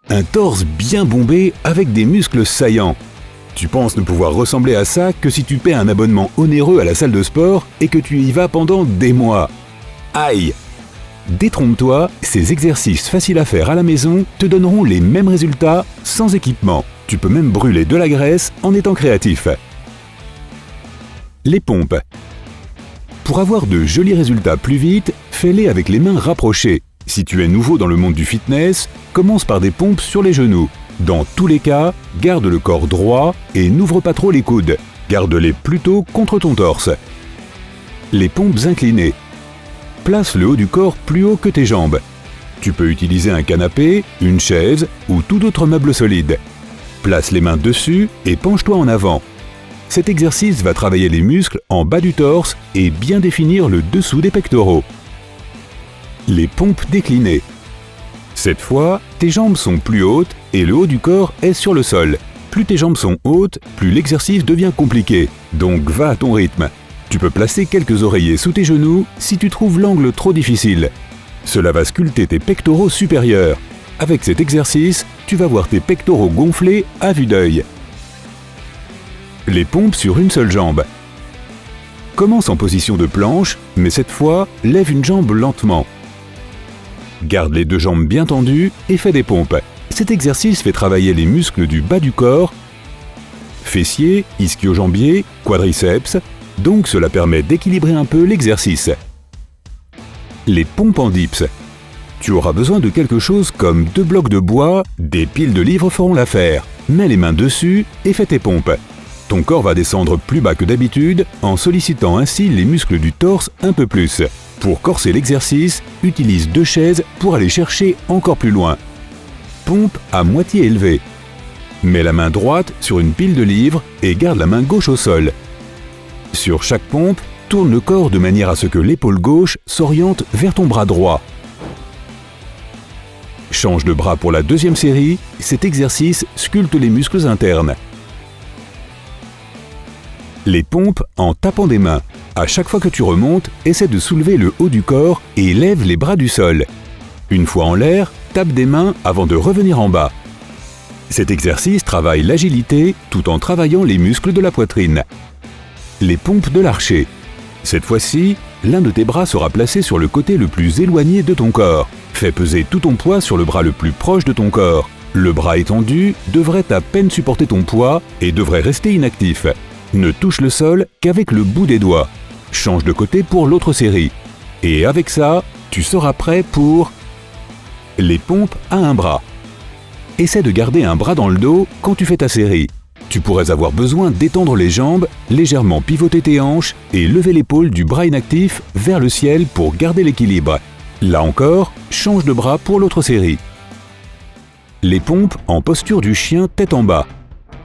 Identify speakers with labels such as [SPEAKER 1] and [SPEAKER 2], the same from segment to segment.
[SPEAKER 1] Un torse bien bombé avec des muscles saillants. Tu penses ne pouvoir ressembler à ça que si tu paies un abonnement onéreux à la salle de sport et que tu y vas pendant des mois. Aïe! Détrompe-toi, ces exercices faciles à faire à la maison te donneront les mêmes résultats sans équipement. Tu peux même brûler de la graisse en étant créatif. Les pompes. Pour avoir de jolis résultats plus vite, fais-les avec les mains rapprochées. Si tu es nouveau dans le monde du fitness, commence par des pompes sur les genoux. Dans tous les cas, garde le corps droit et n'ouvre pas trop les coudes. Garde-les plutôt contre ton torse. Les pompes inclinées. Place le haut du corps plus haut que tes jambes. Tu peux utiliser un canapé, une chaise ou tout autre meuble solide. Place les mains dessus et penche-toi en avant. Cet exercice va travailler les muscles en bas du torse et bien définir le dessous des pectoraux. Les pompes déclinées. Cette fois, tes jambes sont plus hautes et le haut du corps est sur le sol. Plus tes jambes sont hautes, plus l'exercice devient compliqué. Donc va à ton rythme. Tu peux placer quelques oreillers sous tes genoux si tu trouves l'angle trop difficile. Cela va sculpter tes pectoraux supérieurs. Avec cet exercice, tu vas voir tes pectoraux gonflés à vue d'œil. Les pompes sur une seule jambe. Commence en position de planche, mais cette fois, lève une jambe lentement. Garde les deux jambes bien tendues et fais des pompes. Cet exercice fait travailler les muscles du bas du corps, fessiers, ischio-jambiers, quadriceps, donc cela permet d'équilibrer un peu l'exercice. Les pompes en dips. Tu auras besoin de quelque chose comme 2 blocs de bois, des piles de livres feront l'affaire. Mets les mains dessus et fais tes pompes. Ton corps va descendre plus bas que d'habitude en sollicitant ainsi les muscles du torse un peu plus. Pour corser l'exercice, utilise 2 chaises pour aller chercher encore plus loin. Pompe à moitié élevée. Mets la main droite sur une pile de livres et garde la main gauche au sol. Sur chaque pompe, tourne le corps de manière à ce que l'épaule gauche s'oriente vers ton bras droit. Change de bras pour la deuxième série, cet exercice sculpte les muscles internes. Les pompes en tapant des mains. À chaque fois que tu remontes, essaie de soulever le haut du corps et lève les bras du sol. Une fois en l'air, tape des mains avant de revenir en bas. Cet exercice travaille l'agilité tout en travaillant les muscles de la poitrine. Les pompes de l'archer. Cette fois-ci, l'un de tes bras sera placé sur le côté le plus éloigné de ton corps. Fais peser tout ton poids sur le bras le plus proche de ton corps. Le bras étendu devrait à peine supporter ton poids et devrait rester inactif. Ne touche le sol qu'avec le bout des doigts. Change de côté pour l'autre série. Et avec ça, tu seras prêt pour les pompes à un bras. Essaie de garder un bras dans le dos quand tu fais ta série. Tu pourrais avoir besoin d'étendre les jambes, légèrement pivoter tes hanches et lever l'épaule du bras inactif vers le ciel pour garder l'équilibre. Là encore, change de bras pour l'autre série. Les pompes en posture du chien tête en bas.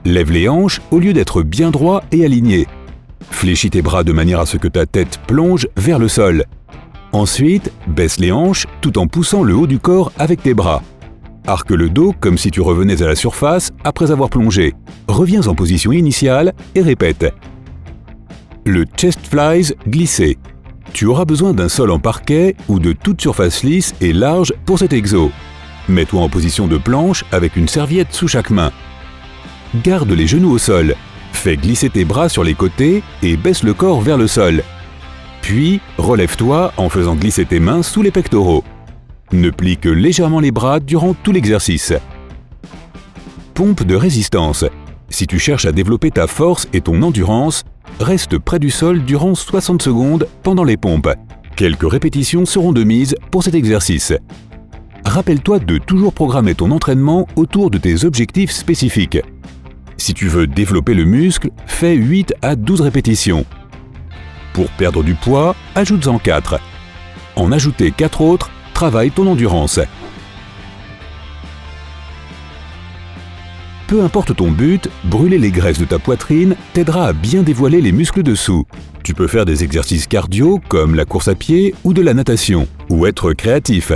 [SPEAKER 1] Lève les hanches au lieu d'être bien droit et aligné. Fléchis tes bras de manière à ce que ta tête plonge vers le sol. Ensuite, baisse les hanches tout en poussant le haut du corps avec tes bras. Arque le dos comme si tu revenais à la surface après avoir plongé. Reviens en position initiale et répète. Le chest flies glissé. Tu auras besoin d'un sol en parquet ou de toute surface lisse et large pour cet exo. Mets-toi en position de planche avec une serviette sous chaque main. Garde les genoux au sol. Fais glisser tes bras sur les côtés et baisse le corps vers le sol. Puis, relève-toi en faisant glisser tes mains sous les pectoraux. Ne plie que légèrement les bras durant tout l'exercice. Pompe de résistance. Si tu cherches à développer ta force et ton endurance, reste près du sol durant 60 secondes pendant les pompes. Quelques répétitions seront de mise pour cet exercice. Rappelle-toi de toujours programmer ton entraînement autour de tes objectifs spécifiques. Si tu veux développer le muscle, fais 8 à 12 répétitions. Pour perdre du poids, ajoute-en 4. En ajouter 4 autres, travaille ton endurance. Peu importe ton but, brûler les graisses de ta poitrine t'aidera à bien dévoiler les muscles dessous. Tu peux faire des exercices cardio comme la course à pied ou de la natation, ou être créatif.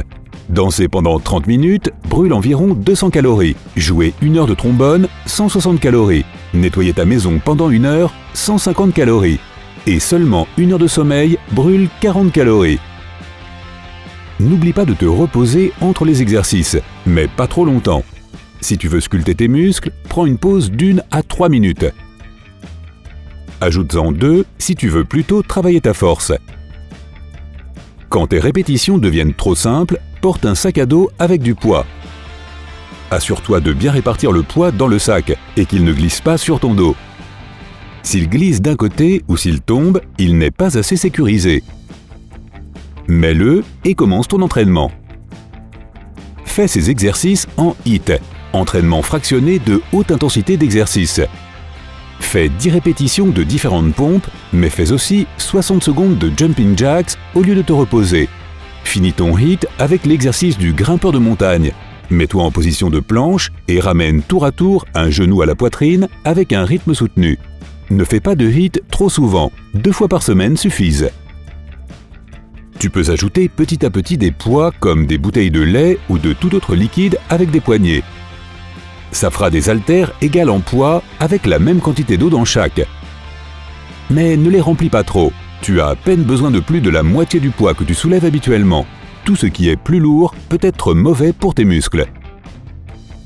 [SPEAKER 1] Danser pendant 30 minutes brûle environ 200 calories. Jouer 1 heure de trombone, 160 calories. Nettoyer ta maison pendant 1 heure, 150 calories. Et seulement 1 heure de sommeil brûle 40 calories. n'oublie pas de te reposer entre les exercices, mais pas trop longtemps. Si tu veux sculpter tes muscles, prends une pause d'1 à 3 minutes. Ajoute-en 2 si tu veux plutôt travailler ta force. Quand tes répétitions deviennent trop simples, porte un sac à dos avec du poids. Assure-toi de bien répartir le poids dans le sac et qu'il ne glisse pas sur ton dos. S'il glisse d'un côté ou s'il tombe, il n'est pas assez sécurisé. Mets-le et commence ton entraînement. Fais ces exercices en HIIT, entraînement fractionné de haute intensité d'exercice. Fais 10 répétitions de différentes pompes, mais fais aussi 60 secondes de jumping jacks au lieu de te reposer. Finis ton HIIT avec l'exercice du grimpeur de montagne. Mets-toi en position de planche et ramène tour à tour un genou à la poitrine avec un rythme soutenu. Ne fais pas de HIIT trop souvent, 2 fois par semaine suffisent. Tu peux ajouter petit à petit des poids comme des bouteilles de lait ou de tout autre liquide avec des poignées. Ça fera des haltères égales en poids avec la même quantité d'eau dans chaque. Mais ne les remplis pas trop, tu as à peine besoin de plus de la moitié du poids que tu soulèves habituellement. Tout ce qui est plus lourd peut être mauvais pour tes muscles.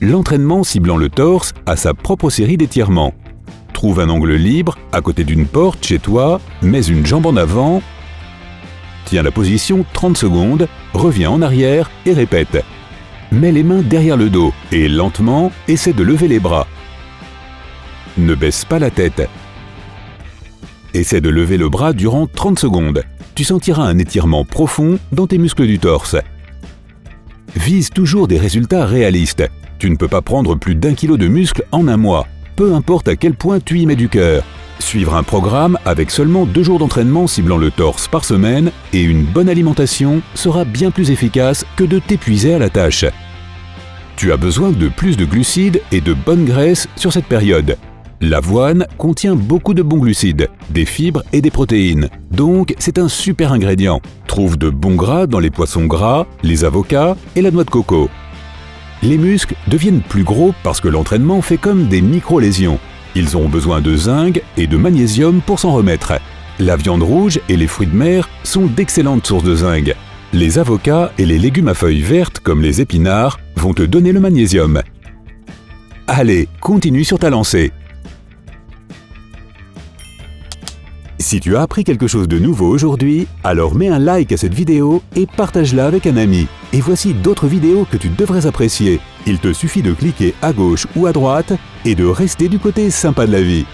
[SPEAKER 1] L'entraînement ciblant le torse a sa propre série d'étirements. Trouve un angle libre à côté d'une porte chez toi, mets une jambe en avant, tiens la position 30 secondes, reviens en arrière et répète. Mets les mains derrière le dos et lentement, essaie de lever les bras. Ne baisse pas la tête. Essaie de lever le bras durant 30 secondes. Tu sentiras un étirement profond dans tes muscles du torse. Vise toujours des résultats réalistes. Tu ne peux pas prendre plus d'1 kilo de muscle en un mois, peu importe à quel point tu y mets du cœur. Suivre un programme avec seulement 2 jours d'entraînement ciblant le torse par semaine et une bonne alimentation sera bien plus efficace que de t'épuiser à la tâche. Tu as besoin de plus de glucides et de bonnes graisses sur cette période. L'avoine contient beaucoup de bons glucides, des fibres et des protéines, donc c'est un super ingrédient. Trouve de bons gras dans les poissons gras, les avocats et la noix de coco. Les muscles deviennent plus gros parce que l'entraînement fait comme des micro-lésions. Ils ont besoin de zinc et de magnésium pour s'en remettre. La viande rouge et les fruits de mer sont d'excellentes sources de zinc. Les avocats et les légumes à feuilles vertes comme les épinards vont te donner le magnésium. Allez, continue sur ta lancée. Si tu as appris quelque chose de nouveau aujourd'hui, alors mets un like à cette vidéo et partage-la avec un ami. Et voici d'autres vidéos que tu devrais apprécier. Il te suffit de cliquer à gauche ou à droite et de rester du côté sympa de la vie.